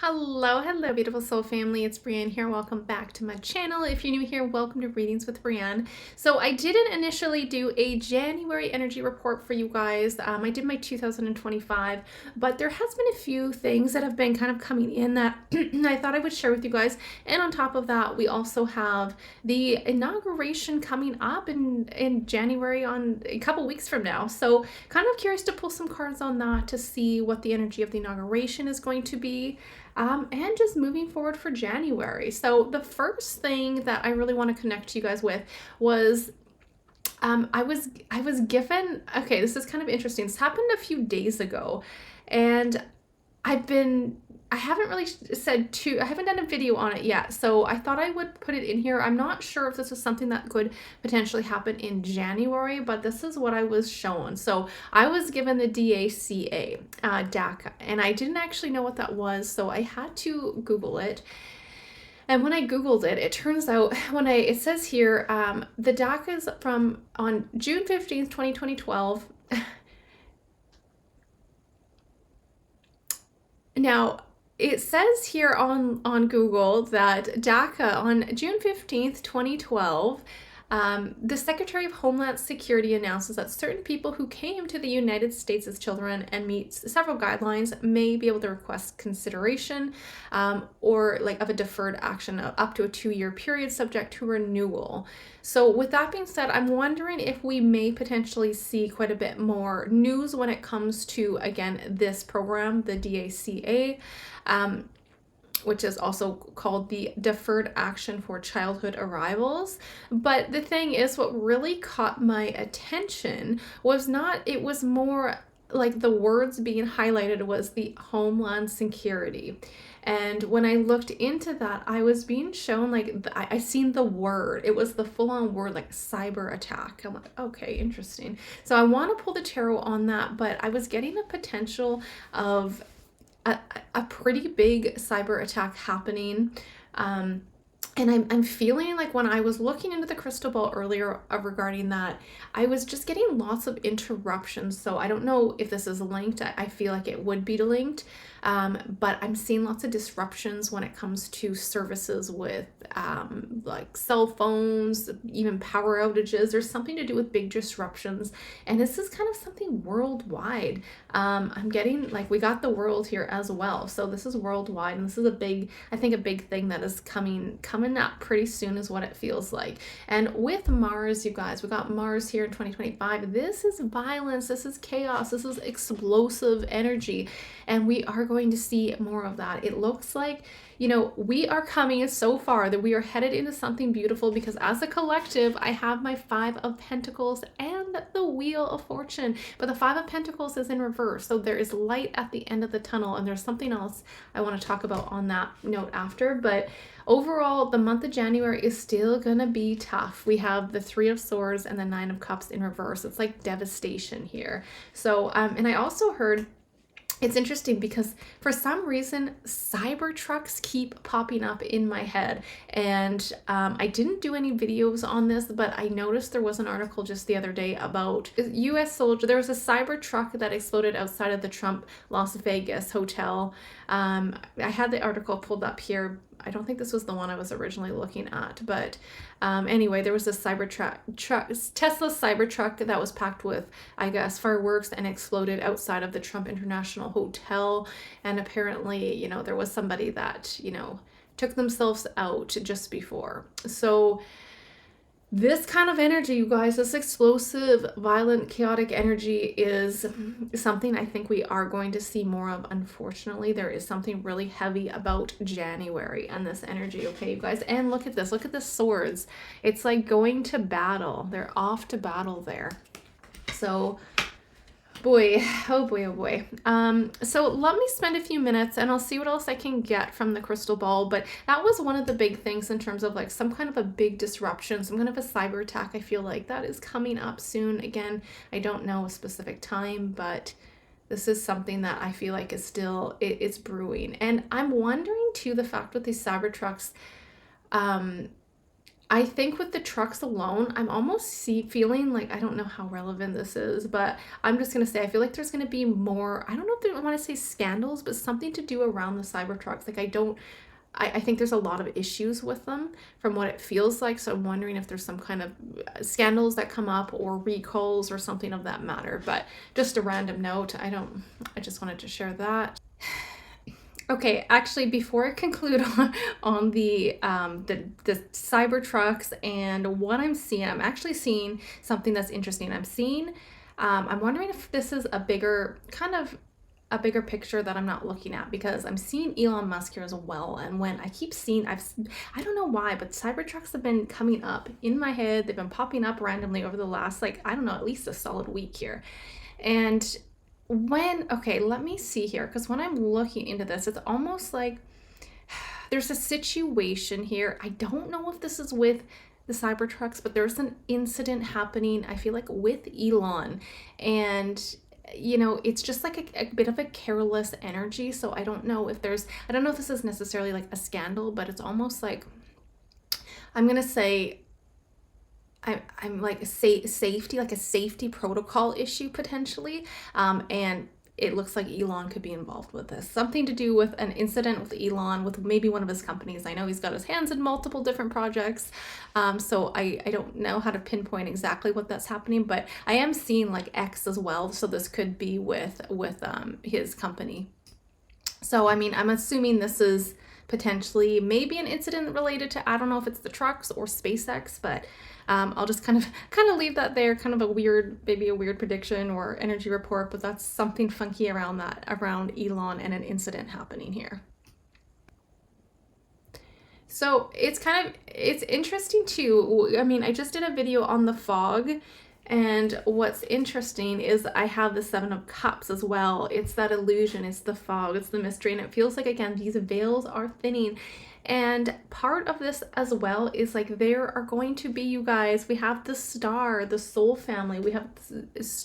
Hello, beautiful soul family. It's Breanne here. Welcome back to my channel. If you're new here, welcome to Readings with Breanne. So I didn't initially do a January energy report for you guys. I did my 2025, but there has been a few things that have been kind of coming in that I thought I would share with you guys. And on top of that, we also have the inauguration coming up in January on a couple weeks from now. So kind of curious to pull some cards on that to see what the energy of the inauguration is going to be. And just moving forward for January. So the first thing that I really want to connect to you guys with was I was given, okay, this is kind of interesting. This happened a few days ago, and I haven't really I haven't done a video on it yet, so I thought I would put it in here. I'm not sure if this is something that could potentially happen in January, but this is what I was shown. So I was given the DACA, DACA, and I didn't actually know what that was, so I had to Google it. And when I Googled it, it turns out it says here, the DACA is from on June 15th, 2012. Now, it says here on Google that DACA on June 15th, 2012, the Secretary of Homeland Security announces that certain people who came to the United States as children and meet several guidelines may be able to request consideration or like of a deferred action up to a 2-year period subject to renewal. So with that being said, I'm wondering if we may potentially see quite a bit more news when it comes to, again, this program, the DACA. Which is also called the Deferred Action for Childhood Arrivals. But the thing is, what really caught my attention was it was more like the words being highlighted was the Homeland Security. And when I looked into that, I was being shown I seen the word. It was the full-on word, like cyber attack. I'm like, okay, interesting. So I want to pull the tarot on that, but I was getting a potential of a pretty big cyber attack happening. And I'm feeling like when I was looking into the crystal ball earlier regarding that, I was just getting lots of interruptions. So I don't know if this is linked. I feel like it would be linked. But I'm seeing lots of disruptions when it comes to services with like cell phones, even power outages. There's something to do with big disruptions. And this is kind of something worldwide. I'm getting we got the world here as well. So this is worldwide, and this is I think a big thing that is coming up pretty soon is what it feels like. And with Mars, you guys, we got Mars here in 2025. This is violence, this is chaos, this is explosive energy, and we are going to see more of that. It looks like, we are coming so far that we are headed into something beautiful, because as a collective, I have my 5 of Pentacles and the Wheel of Fortune, but the 5 of Pentacles is in reverse. So there is light at the end of the tunnel, and there's something else I want to talk about on that note after. But overall, the month of January is still going to be tough. We have the 3 of Swords and the 9 of Cups in reverse. It's like devastation here. So, and I also heard, it's interesting because for some reason, cyber trucks keep popping up in my head. And I didn't do any videos on this, but I noticed there was an article just the other day about U.S. soldier. There was a cyber truck that exploded outside of the Trump Las Vegas hotel. I had the article pulled up here. I don't think this was the one I was originally looking at, but anyway, there was a Tesla Cybertruck that was packed with, I guess, fireworks and exploded outside of the Trump International Hotel. And apparently, there was somebody that, took themselves out just before. So this kind of energy, you guys, this explosive, violent, chaotic energy is something I think we are going to see more of. Unfortunately, there is something really heavy about January and this energy, okay, you guys? And look at this. Look at the swords. It's like going to battle. They're off to battle there. So boy, oh boy, oh boy. So let me spend a few minutes and I'll see what else I can get from the crystal ball. But that was one of the big things in terms of some kind of a big disruption, some kind of a cyber attack. I feel like that is coming up soon. Again, I don't know a specific time, but this is something that I feel like is still, it's brewing. And I'm wondering too, the fact with these cyber trucks, I think with the trucks alone, I'm almost feeling like, I don't know how relevant this is, but I'm just going to say, I feel like there's going to be more, I don't know if I want to say scandals, but something to do around the cyber trucks. Like, I think there's a lot of issues with them from what it feels like. So I'm wondering if there's some kind of scandals that come up or recalls or something of that matter. But just a random note, I just wanted to share that. Okay, actually, before I conclude on the cyber trucks and what I'm seeing, I'm actually seeing something that's interesting. I'm wondering if this is a bigger picture that I'm not looking at, because I'm seeing Elon Musk here as well. And when I keep seeing, I don't know why, but cyber trucks have been coming up in my head. They've been popping up randomly over the last, like, I don't know, at least a solid week here. And okay, let me see here, because when I'm looking into this, it's almost like there's a situation here. I don't know if this is with the Cybertrucks, but there's an incident happening, I feel like, with Elon. And it's just like a bit of a careless energy. So I don't know if this is necessarily like a scandal, but it's almost like, I'm gonna say, I'm like a safety, like a safety protocol issue potentially. And it looks like Elon could be involved with this. Something to do with an incident with Elon, with maybe one of his companies. I know he's got his hands in multiple different projects. So I don't know how to pinpoint exactly what that's happening, but I am seeing like X as well. So this could be with his company. So, I mean, I'm assuming this is potentially maybe an incident related to, I don't know if it's the trucks or SpaceX, but I'll just kind of leave that there. Kind of maybe a weird prediction or energy report, but that's something funky around Elon and an incident happening here. So it's interesting too. I mean, I just did a video on the fog, and what's interesting is I have the Seven of Cups as well. It's that illusion, it's the fog, it's the mystery, and it feels like, again, these veils are thinning. And part of this as well is like, there are going to be, you guys, we have the star, the soul family, we have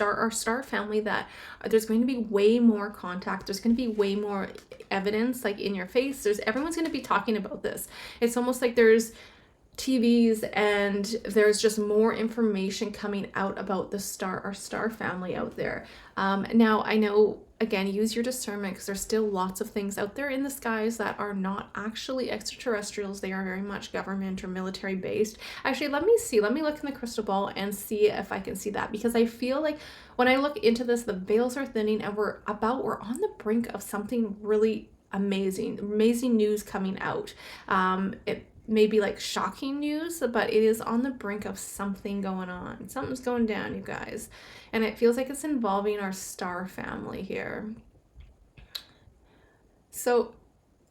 our star family, that there's going to be way more contact, there's going to be way more evidence, like in your face. Everyone's going to be talking about this. It's almost like there's TVs and there's just more information coming out about our star family out there. Now, I know, again, use your discernment, because there's still lots of things out there in the skies that are not actually extraterrestrials. They are very much government or military based. Actually, let me look in the crystal ball and see if I can see that, because I feel like when I look into this, the veils are thinning, and we're on the brink of something really amazing news coming out. It may be like shocking news, but it is on the brink of something going on. Something's going down, you guys. And it feels like it's involving our star family here. So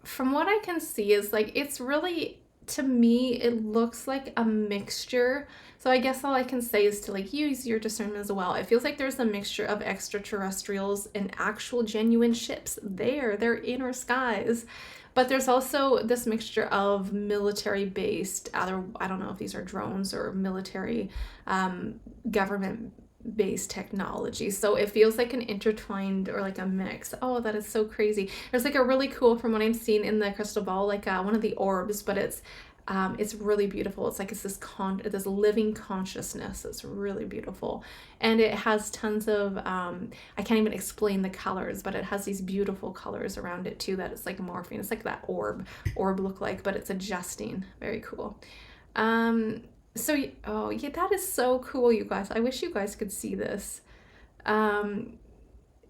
from what I can see is like, it's really, to me, it looks like a mixture. So I guess all I can say is to like use your discernment as well. It feels like there's a mixture of extraterrestrials and actual genuine ships there. They're in our skies. But there's also this mixture of military-based, I don't know if these are drones or military, government-based technology. So it feels like an intertwined, or like a mix. Oh, that is so crazy. There's like a really cool, from what I'm seeing in the crystal ball, like one of the orbs, but it's really beautiful. It's like, it's this living consciousness. It's really beautiful. And it has tons of, I can't even explain the colors, but it has these beautiful colors around it too, that it's like morphing. It's like that orb look like, but it's adjusting. Very cool. So, oh yeah, that is so cool, you guys. I wish you guys could see this.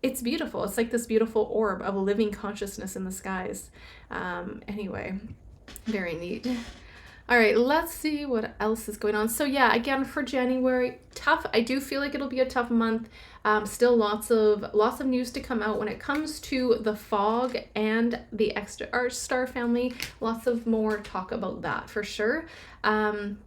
It's beautiful. It's like this beautiful orb of a living consciousness in the skies. Anyway, very neat. All right, let's see what else is going on. So yeah, again, for January, tough. I do feel like it'll be a tough month. Still lots of news to come out when it comes to the fog and the our star family. Lots of more talk about that for sure. But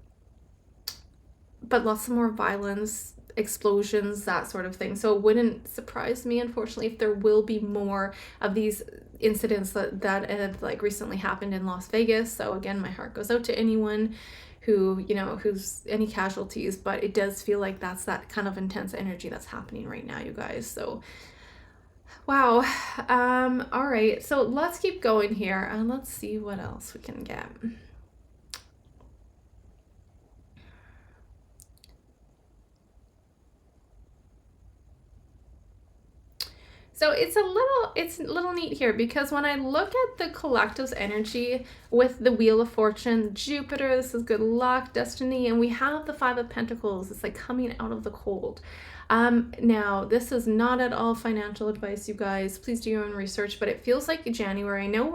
lots of more violence, explosions, that sort of thing. So it wouldn't surprise me, unfortunately, if there will be more of these incidents that have like recently happened in Las Vegas. So again, my heart goes out to anyone who's any casualties, but it does feel like that's that kind of intense energy that's happening right now, you guys. So wow. All right, so let's keep going here and let's see what else we can get. So it's a little neat here, because when I look at the collective's energy with the Wheel of Fortune, Jupiter, this is good luck, destiny, and we have the Five of Pentacles. It's like coming out of the cold. Now, this is not at all financial advice, you guys. Please do your own research, but it feels like January. I know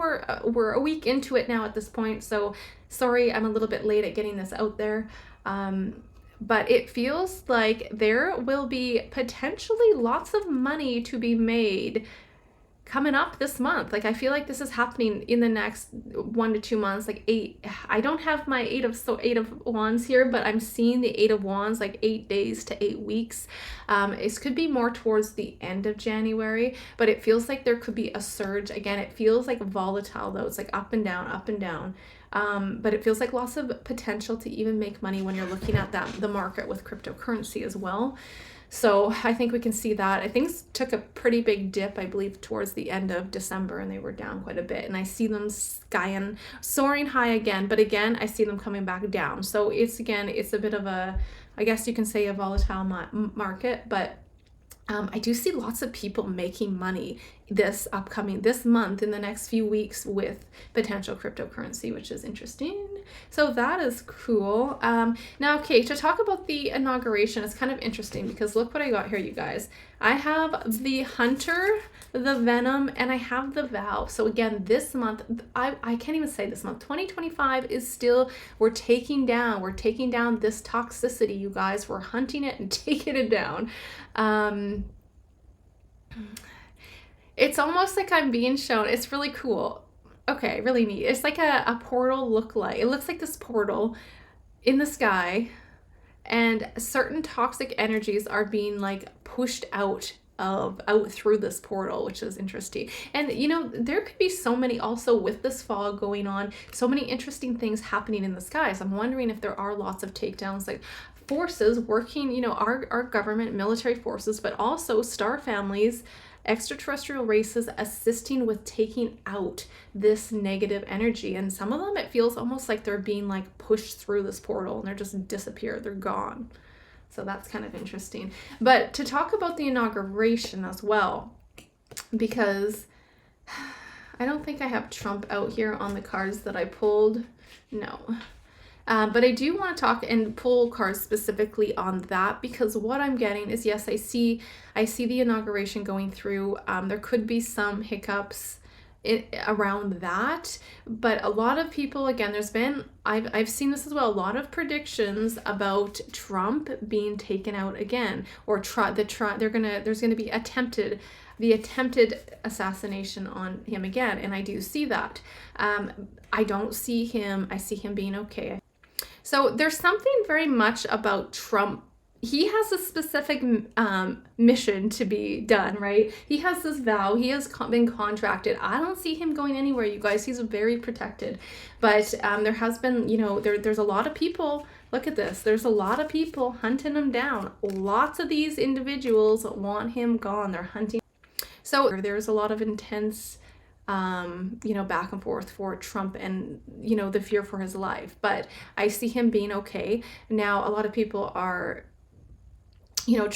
we're a week into it now at this point, so sorry I'm a little bit late at getting this out there. But it feels like there will be potentially lots of money to be made coming up this month. Like, I feel like this is happening in the next 1 to 2 months. Like I don't have my eight of wands here, but I'm seeing the Eight of Wands, like 8 days to 8 weeks. It could be more towards the end of January, but it feels like there could be a surge. Again, it feels like volatile though. It's like up and down, up and down. But it feels like lots of potential to even make money when you're looking at the market with cryptocurrency as well. So I think we can see that. I think took a pretty big dip, I believe, towards the end of December, and they were down quite a bit. And I see them soaring high again, but again, I see them coming back down. So it's a bit of a, I guess you can say, a volatile market, but I do see lots of people making money this month, in the next few weeks, with potential cryptocurrency, which is interesting. So that is cool. Now, okay, to talk about the inauguration, it's kind of interesting because look what I got here, you guys. I have the Hunter, the Venom, and I have the Vow. So again, this month, I can't even say this month, 2025 is still, we're taking down this toxicity, you guys. We're hunting it and taking it down. It's almost like I'm being shown. It's really cool. Okay, really neat. It's like a portal it looks like this portal in the sky, and certain toxic energies are being like pushed out through this portal, which is interesting. And you know, there could be so many, also with this fog going on, so many interesting things happening in the skies. I'm wondering if there are lots of takedowns, like forces working, you know, our government, military forces, but also star families, extraterrestrial races assisting with taking out this negative energy. And some of them, it feels almost like they're being like pushed through this portal and they're just disappeared, they're gone. So that's kind of interesting. But to talk about the inauguration as well, because I don't think I have Trump out here on the cards that I pulled. No. But I do want to talk and pull cards specifically on that, because what I'm getting is, yes, I see the inauguration going through. There could be some hiccups around that, but a lot of people, again, I've seen this as well, a lot of predictions about Trump being taken out again, or there's gonna be the attempted assassination on him again, and I do see that. I see him being okay. So there's something very much about Trump. He has a specific mission to be done, right? He has this vow. He has been contracted. I don't see him going anywhere, you guys. He's very protected. But there has been, you know, there's a lot of people. Look at this. There's a lot of people hunting him down. Lots of these individuals want him gone. They're hunting. So there's a lot of intense you know, back and forth for Trump, and, you know, the fear for his life. But I see him being okay. Now, a lot of people are, you know,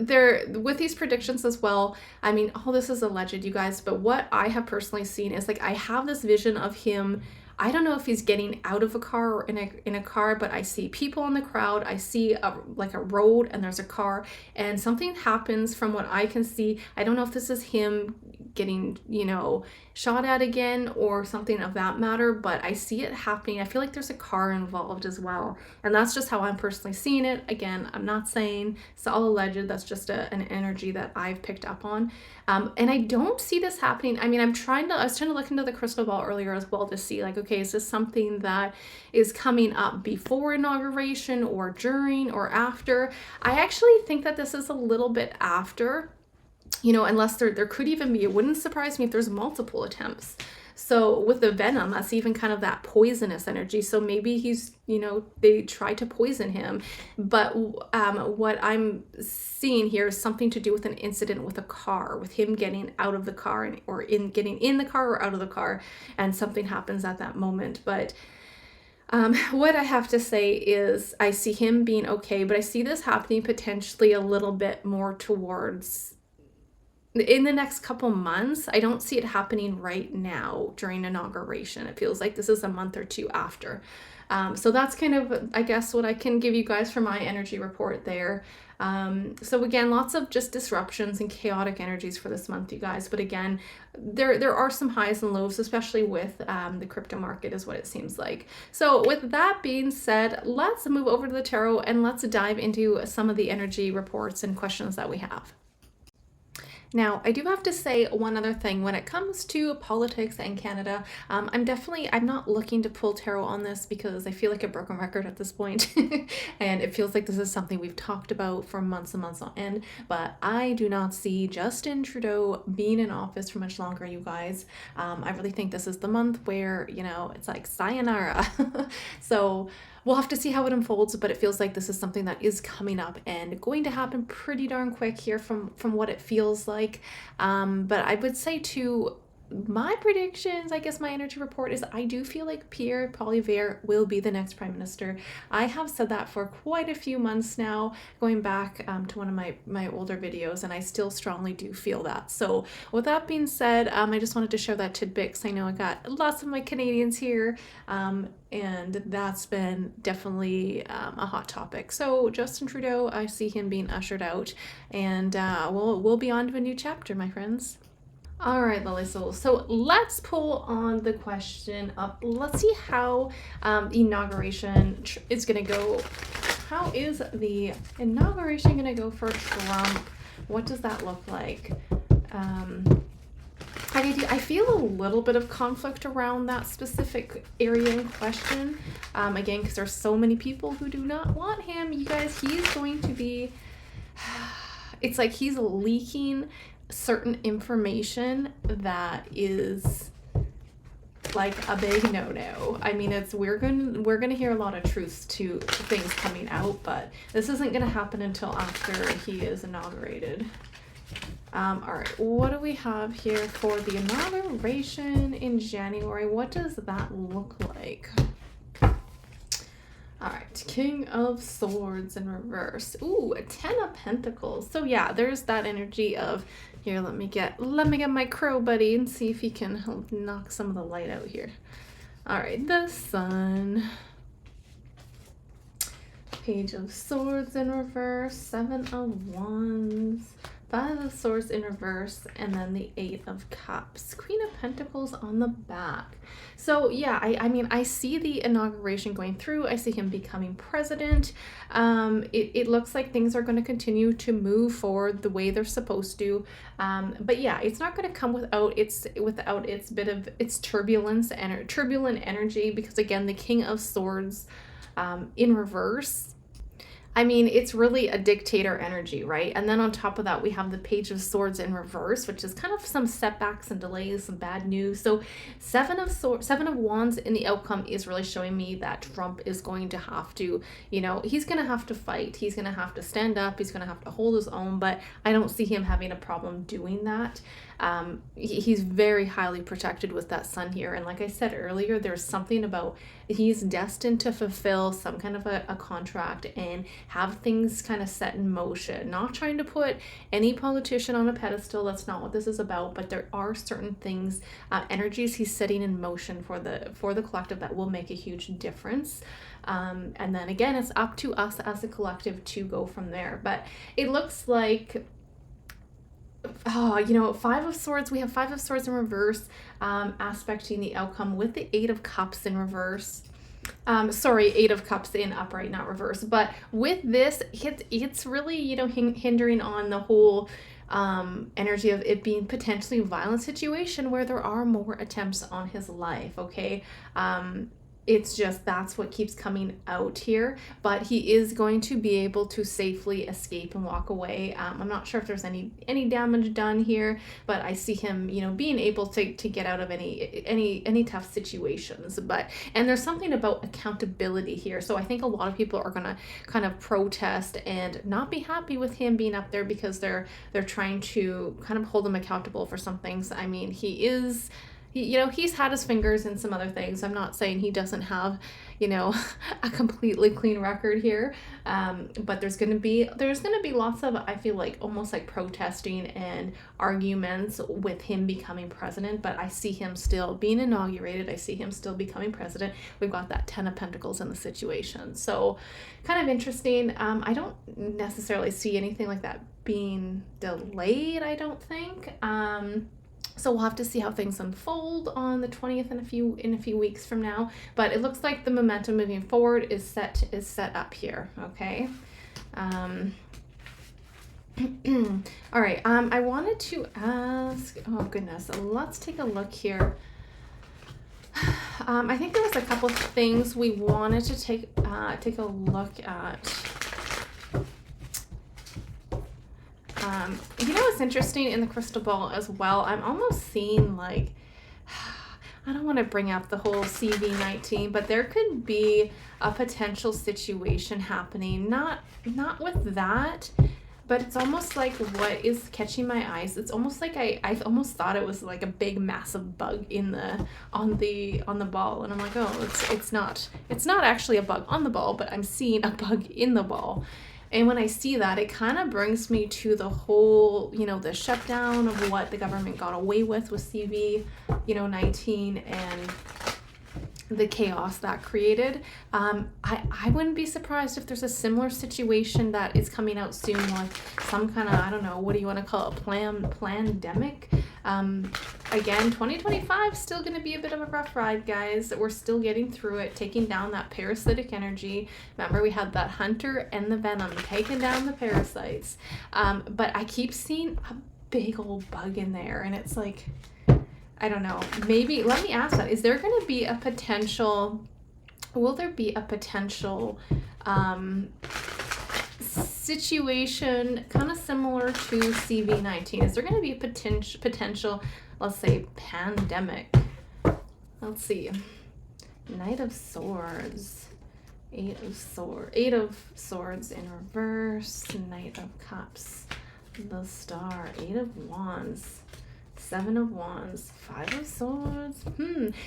they're with these predictions as well. I mean, all this is alleged, you guys, but what I have personally seen is, like, I have this vision of him. I don't know if he's getting out of a car or in a car, but I see people in the crowd. I see like a road, and there's a car, and something happens from what I can see. I don't know if this is him getting, you know, shot at again or something of that matter, but I see it happening. I feel like there's a car involved as well, and that's just how I'm personally seeing it. Again, I'm not saying it's all alleged. That's just an energy that I've picked up on, and I don't see this happening. I mean, I was trying to look into the crystal ball earlier as well to see, like, okay, is this something that is coming up before inauguration or during or after? I actually think that this is a little bit after. You know, unless there could even be, it wouldn't surprise me if there's multiple attempts. So with the Venom, that's even kind of that poisonous energy. So maybe he's, you know, they try to poison him. But what I'm seeing here is something to do with an incident with a car, with him getting out of the car getting in the car or out of the car, and something happens at that moment. But what I have to say is I see him being okay, but I see this happening potentially a little bit more towards in the next couple months. I don't see it happening right now during inauguration. It feels like this is a month or two after. So that's kind of, I guess, what I can give you guys for my energy report there. So again, lots of just disruptions and chaotic energies for this month, you guys. But again, there are some highs and lows, especially with the crypto market, is what it seems like. So with that being said, let's move over to the tarot and let's dive into some of the energy reports and questions that we have. Now, I do have to say one other thing when it comes to politics and Canada. I'm not looking to pull tarot on this because I feel like a broken record at this point. And it feels like this is something we've talked about for months and months on end, but I do not see Justin Trudeau being in office for much longer, you guys. I really think this is the month where, it's like sayonara. So we'll have to see how it unfolds, but it feels like this is something that is coming up and going to happen pretty darn quick here from what it feels like. But I would say too, my predictions, I guess my energy report is I do feel like Pierre Poilievre will be the next prime minister. I have said that for quite a few months now, going back to one of my older videos, and I still strongly do feel that. So with that being said, I just wanted to share that tidbit because I know I got lots of my Canadians here, and that's been definitely a hot topic. So Justin Trudeau, I see him being ushered out, and we'll be on to a new chapter, my friends. All right, lovely souls. So let's pull on the question up. Let's see how inauguration is going to go. How is the inauguration going to go for Trump? What does that look like? I feel a little bit of conflict around that specific area in question. Again, because there's so many people who do not want him. You guys, he's going to be... It's like he's leaking certain information that is like a big no-no. I mean, we're gonna hear a lot of truths to things coming out, but this isn't gonna happen until after he is inaugurated. All right, what do we have here for the inauguration in January? What does that look like? All right, King of Swords in reverse. Ooh, a 10 of Pentacles. So yeah, there's that energy of, here, let me get my crow buddy and see if he can help knock some of the light out here. All right, the Sun. Page of Swords in reverse, 7 of Wands, 5 of Swords in reverse, and then the 8 of Cups. Queen of Pentacles on the back. So yeah, I mean, I see the inauguration going through. I see him becoming president. It looks like things are going to continue to move forward the way they're supposed to. But yeah, it's not going to come without its bit of its turbulent energy, because again, the King of Swords in reverse, I mean, it's really a dictator energy, right? And then on top of that, we have the Page of Swords in reverse, which is kind of some setbacks and delays, some bad news. So 7 of Wands in the outcome is really showing me that Trump is going to have to, he's going to have to fight. He's going to have to stand up. He's going to have to hold his own, but I don't see him having a problem doing that. He's very highly protected with that Sun here. And like I said earlier, there's something about he's destined to fulfill some kind of a contract and have things kind of set in motion. Not trying to put any politician on a pedestal. That's not what this is about. But there are certain things, energies he's setting in motion for the collective that will make a huge difference. And then again, it's up to us as a collective to go from there. But it looks like, 5 of Swords, we have 5 of Swords in reverse, aspecting the outcome with the 8 of Cups in reverse. 8 of Cups in upright, not reverse. But with this, it's really, hindering on the whole energy of it being potentially a violent situation where there are more attempts on his life, okay? It's just, that's what keeps coming out here, but he is going to be able to safely escape and walk away. I'm not sure if there's any damage done here, but I see him, being able to get out of any tough situations. And there's something about accountability here. So I think a lot of people are going to kind of protest and not be happy with him being up there because they're trying to kind of hold him accountable for some things. I mean, he is he's had his fingers in some other things. I'm not saying he doesn't have, a completely clean record here. But there's gonna be lots of, I feel like, almost like protesting and arguments with him becoming president. But I see him still being inaugurated. I see him still becoming president. We've got that 10 of Pentacles in the situation. So kind of interesting. I don't necessarily see anything like that being delayed, I don't think. So we'll have to see how things unfold on the 20th in a few weeks from now. But it looks like the momentum moving forward is set up here. Okay. All right. I wanted to ask. Oh goodness. Let's take a look here. I think there was a couple of things we wanted to take a look at. What's interesting in the crystal ball as well? I'm almost seeing like, I don't want to bring up the whole CV19, but there could be a potential situation happening. Not with that, but it's almost like what is catching my eyes. It's almost like I almost thought it was like a big massive bug on the ball, and I'm like, oh, it's not actually a bug on the ball, but I'm seeing a bug in the ball. And when I see that, it kind of brings me to the whole, the shutdown of what the government got away with CV, 19, and the chaos that created. I wouldn't be surprised if there's a similar situation that is coming out soon, with some kind of, I don't know, what do you want to call it, plandemic? Again, 2025 still going to be a bit of a rough ride, guys. We're still getting through it, taking down that parasitic energy. Remember, we had that hunter and the venom taking down the parasites. But I keep seeing a big old bug in there, and it's like, I don't know. Maybe, let me ask that. Is there going to be a potential, will there be a potential situation kind of similar to CV19? Is there going to be a potential, let's say, pandemic? Let's see. Knight of Swords. Eight of Swords in reverse. Knight of Cups. The Star. Eight of Wands. Seven of Wands, Five of Swords.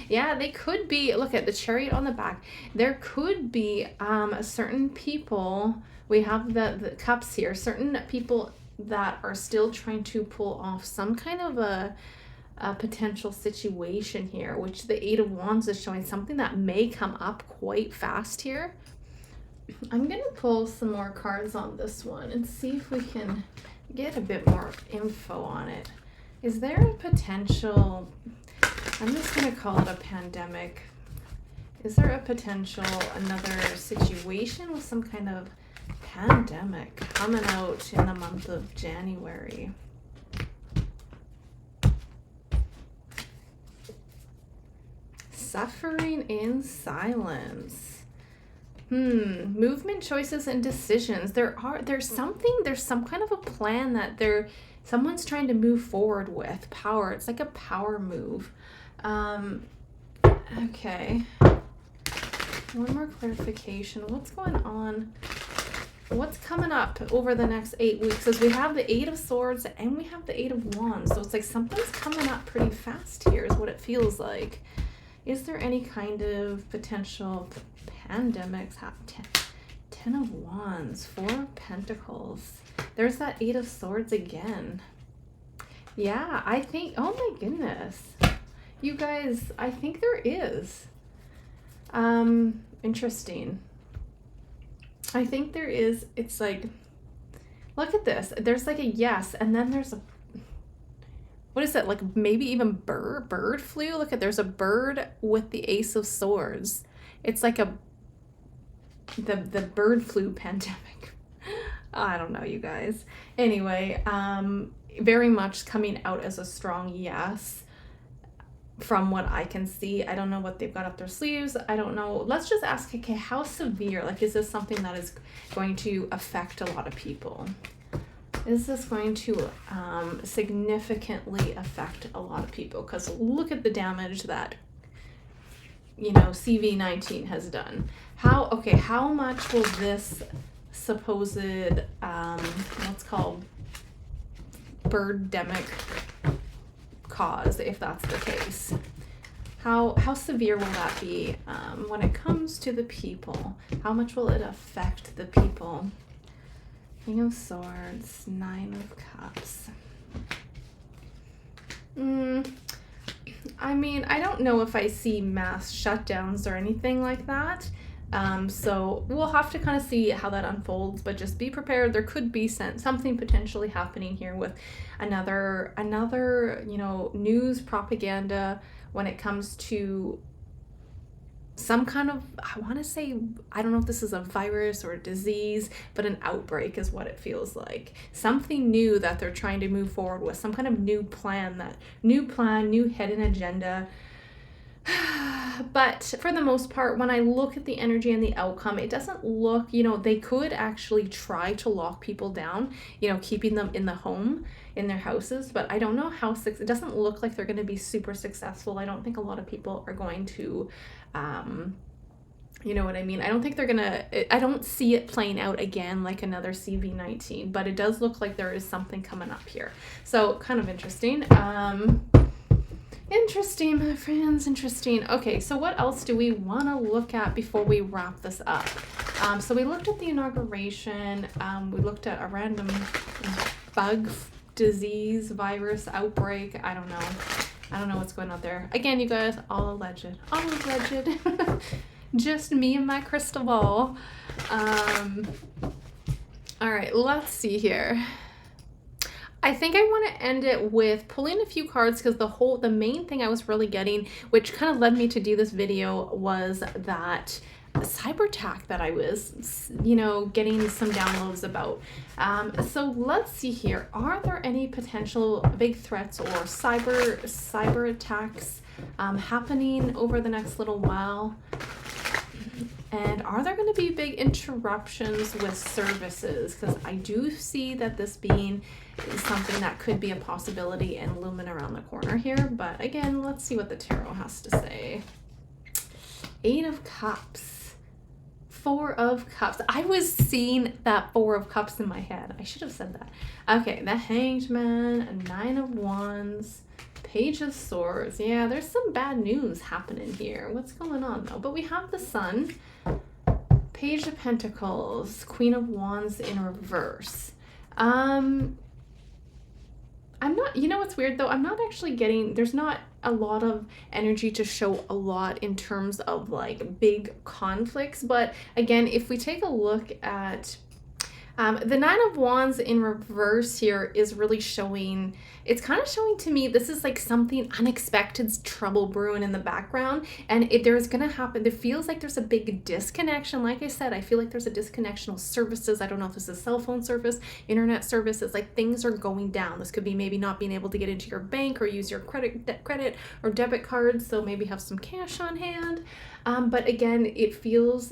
Yeah, they could be. Look at the Chariot on the back. There could be certain people. We have the cups here. Certain people that are still trying to pull off some kind of a potential situation here, which the Eight of Wands is showing something that may come up quite fast here. I'm gonna pull some more cards on this one and see if we can get a bit more info on it. Is there a potential, I'm just going to call it a pandemic. Is there a potential, another situation with some kind of pandemic coming out in the month of January? Suffering in silence. Movement, choices, and decisions. There's some kind of a plan that someone's trying to move forward with. Power. It's like a power move. Okay. One more clarification. What's going on? What's coming up over the next 8 weeks? As we have the Eight of Swords and we have the Eight of Wands. So it's like something's coming up pretty fast here is what it feels like. Is there any kind of potential pandemics? 10 of Wands, 4 of Pentacles. There's that Eight of Swords again. Yeah, I think, oh my goodness. You guys, I think there is. Interesting. I think there is, it's like, look at this. There's like a yes, and then there's a, what is it? Like maybe even bird flu? Look at, there's a bird with the Ace of Swords. It's like the bird flu pandemic. I don't know, you guys. Anyway, very much coming out as a strong yes from what I can see. I don't know what they've got up their sleeves. I don't know. Let's just ask, okay, how severe? Like, is this something that is going to affect a lot of people? Is this going to significantly affect a lot of people? Because look at the damage that, CV19 has done. How much will this supposed, what's called birdemic cause, if that's the case? How severe will that be when it comes to the people? How much will it affect the people? King of Swords, Nine of Cups. I mean, I don't know if I see mass shutdowns or anything like that. So we'll have to kind of see how that unfolds, but just be prepared. There could be something potentially happening here with another, you know, news propaganda when it comes to some kind of, I want to say, I don't know if this is a virus or a disease, but an outbreak is what it feels like. Something new that they're trying to move forward with, some kind of new plan, new hidden agenda. But for the most part, when I look at the energy and the outcome, it doesn't look, you know, they could actually try to lock people down, you know, keeping them in the home, in their houses, but I don't know how, it doesn't look like they're going to be super successful. I don't think a lot of people are going to, you know what I mean? I don't think they're gonna, I don't see it playing out again like another CV19, but it does look like there is something coming up here. So kind of interesting. Interesting, my friends, interesting. Okay, so what else do we want to look at before we wrap this up? So we looked at the inauguration. We looked at a random bug, disease, virus, outbreak. I don't know what's going on there. Again, you guys, all alleged. All alleged. Just me and my crystal ball. All right, let's see here. I think I want to end it with pulling a few cards, because the main thing I was really getting, which kind of led me to do this video, was that cyber attack that I was, you know, getting some downloads about. So let's see here. Are there any potential big threats or cyber attacks happening over the next little while? And are there going to be big interruptions with services? Because I do see that this being something that could be a possibility and looming around the corner here. But again, let's see what the tarot has to say. Eight of Cups. Four of Cups. I was seeing that Four of Cups in my head. I should have said that. Okay, the Hanged Man, Nine of Wands, Page of Swords. Yeah, there's some bad news happening here. What's going on though? But we have the Sun, Page of Pentacles, Queen of Wands in reverse. I'm not, you know what's weird though? I'm not actually getting, there's not a lot of energy to show a lot in terms of like big conflicts. But again, if we take a look at the Nine of Wands in reverse here is really showing, it's kind of showing to me this is like something unexpected, trouble brewing in the background, and there's gonna happen. It feels like there's a big disconnection. Like I said, I feel like there's a disconnection of services. I don't know if this is cell phone service, internet services, like things are going down. This could be maybe not being able to get into your bank or use your credit or debit cards, so maybe have some cash on hand. But again, it feels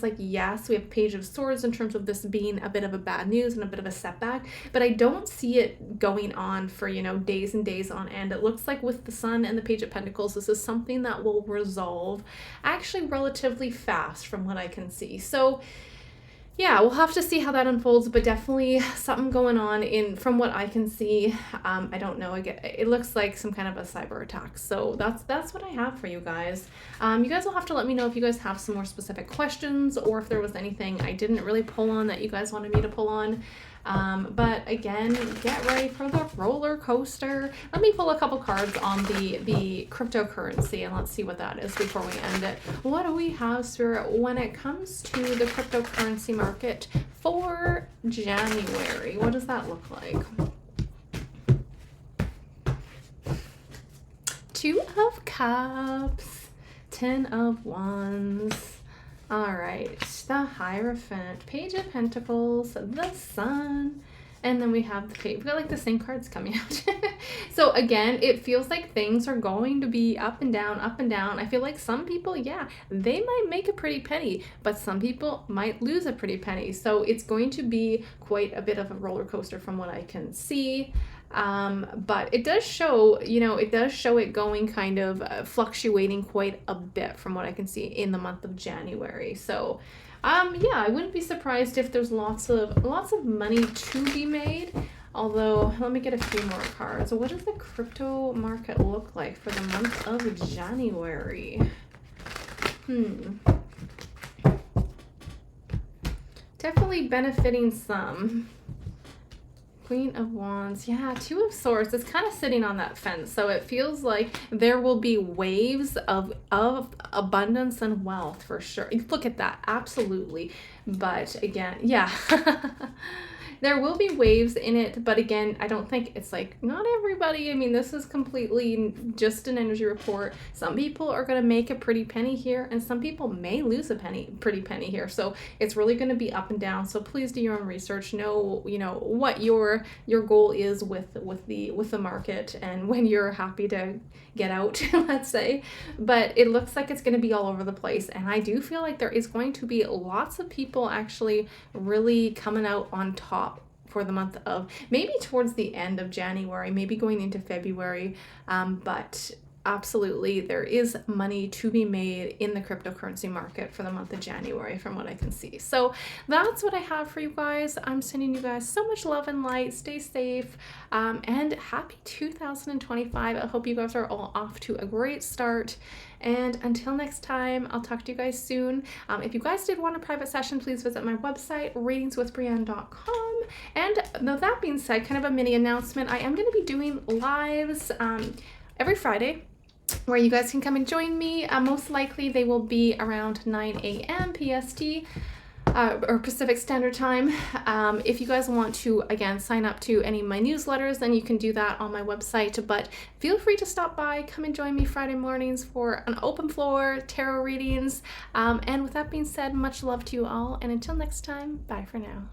like, yes, we have Page of Swords in terms of this being a bit of a bad news and a bit of a setback, but I don't see it going on for, you know, days and days on end. It looks like with the Sun and the Page of Pentacles, this is something that will resolve actually relatively fast from what I can see. So yeah, we'll have to see how that unfolds, but definitely something going on from what I can see. I don't know. It looks like some kind of a cyber attack. So that's what I have for you guys. You guys will have to let me know if you guys have some more specific questions, or if there was anything I didn't really pull on that you guys wanted me to pull on. But again, get ready for the roller coaster. Let me pull a couple cards on the cryptocurrency, and let's see what that is before we end it. What do we have, Spirit, when it comes to the cryptocurrency market for January? What does that look like? Two of Cups, Ten of Wands. All right, the Hierophant, Page of Pentacles, the Sun, and then we have the Page. We've got like the same cards coming out. So again, it feels like things are going to be up and down, up and down. I feel like some people, yeah, they might make a pretty penny, but some people might lose a pretty penny. So it's going to be quite a bit of a roller coaster from what I can see. But it does show, you know, it does show it going kind of fluctuating quite a bit from what I can see in the month of January. So, yeah, I wouldn't be surprised if there's lots of money to be made. Although, let me get a few more cards. What does the crypto market look like for the month of January? Definitely benefiting some. Queen of Wands. Yeah, Two of Swords. It's kind of sitting on that fence. So it feels like there will be waves of abundance and wealth for sure. Look at that. Absolutely. But again, yeah. There will be waves in it, but again, I don't think it's like, not everybody. I mean, this is completely just an energy report. Some people are going to make a pretty penny here, and some people may lose a pretty penny here. So it's really going to be up and down. So please do your own research. Know, what your goal is with the market, and when you're happy to get out, let's say. But it looks like it's going to be all over the place, and I do feel like there is going to be lots of people actually really coming out on top for the month of, maybe towards the end of January, maybe going into February, but absolutely there is money to be made in the cryptocurrency market for the month of January from what I can see. So that's what I have for you guys. I'm sending you guys so much love and light. Stay safe, and happy 2025. I hope you guys are all off to a great start. And until next time, I'll talk to you guys soon. If you guys did want a private session, please visit my website, readingswithbreanne.com. And though that being said, kind of a mini announcement, I am going to be doing lives every Friday, where you guys can come and join me. Most likely they will be around 9 a.m. PST. Or Pacific Standard Time. If you guys want to, again, sign up to any of my newsletters, then you can do that on my website. But feel free to stop by, come and join me Friday mornings for an open floor, tarot readings. And with that being said, much love to you all. And until next time, bye for now.